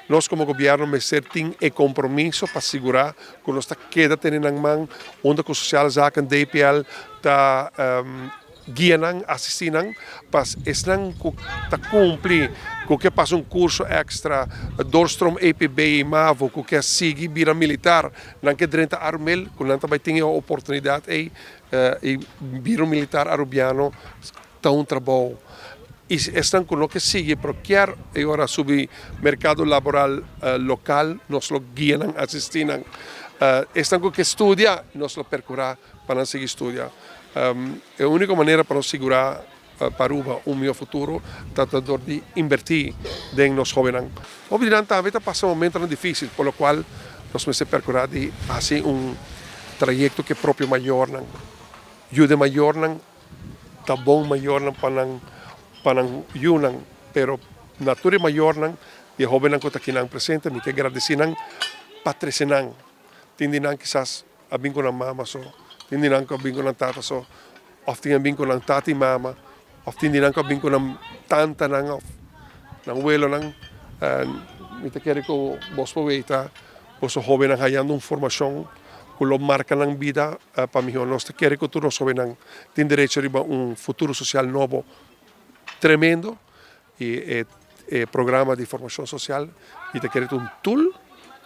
nós como governo me tem e compromisso para segurar que nós queda tendo em mão onde com sociale zaken DPL tá guiam, assistem, para estão a cumprir com que passa curso extra, doorstrom EPB e MAVO, com que sigue vira militar, não que drenta armel, com não também tem a oportunidade e vira militar arubiano, tão trabalho. E estão com o que sigue, porque quer agora subir mercado laboral local, nós lo guiam, assistem, estão com que estudia, nós lo percurar para seguir estudar. É a única maneira para segurar para o meu futuro, tratando de invertir em nós jovens. Obviamente, talvez passa um momento difícil, por lo qual nós vamos percurar de fazer trajeto que próprio maior, ajuda maior, tá bom maior para yunan, pero natura maior de jovens que aqui não presente, me que agradecer patrocinan, tindinan quizás a bem com a mama só. Tindinan ko bing ko ng tata so, of tingan bing ko ng tati mama, of tindinan ko bing ko ng tanta ng abuelo ng, mita kere ko bos po weita, boso joven ang hayando formasyon, kulo marca ng vida, para mi nós te kere ko tuno joven ang tin derecho riba futuro social novo tremendo, e programa de formação social, e te kere un tool,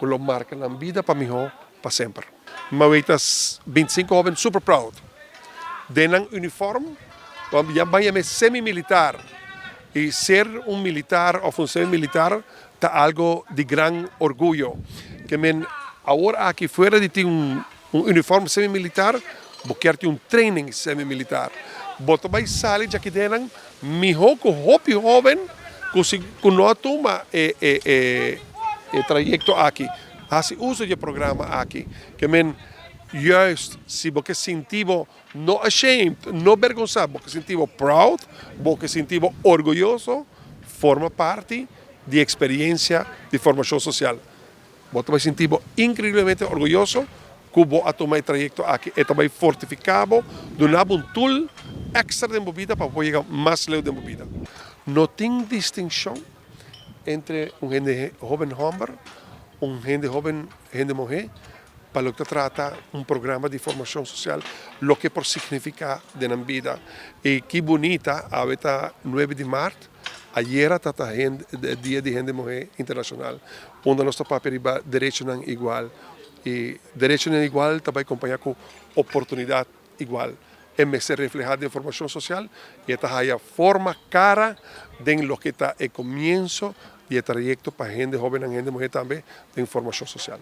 kulo marca ng vida para mi para sempre. Mawaitas 25 jovens super proud. Denang uniforme, já vai semi-militar. E ser militar ou semi-militar está algo de gran orgullo. Que agora aqui fora de ter uniforme semi-militar, vou querer ter training semi-militar. Bota vai sair já que denang, miho com hopi jovem, com não toma trajeto aqui. Hace uso de programa aqui, que juist se você sentivo não ashamed, não vergonzado, você sentivo proud, você sentivo orgulhoso, forma parte de experiência de formação social. Você vai sentir incrivelmente orgulhoso que você tomar o trajeto aqui, e também fortificado, donando tool extra de movida para poder chegar mais leve de movida. Não tem distinção entre jovem homem, gente jovem, gente mulher, para lo que trata programa de formação social, lo que por significa de la vida. E que bonita, ahorita 9 de março, ayer tata Dia de Gente Mulher Internacional, onde nosso papel é direito não igual. E direito não igual também acompanha com oportunidade igual. É me ser reflejado em formação social, e esta é a forma cara de lo que está o comienzo e o trajeto para gente jovem e gente mulher também de formação social.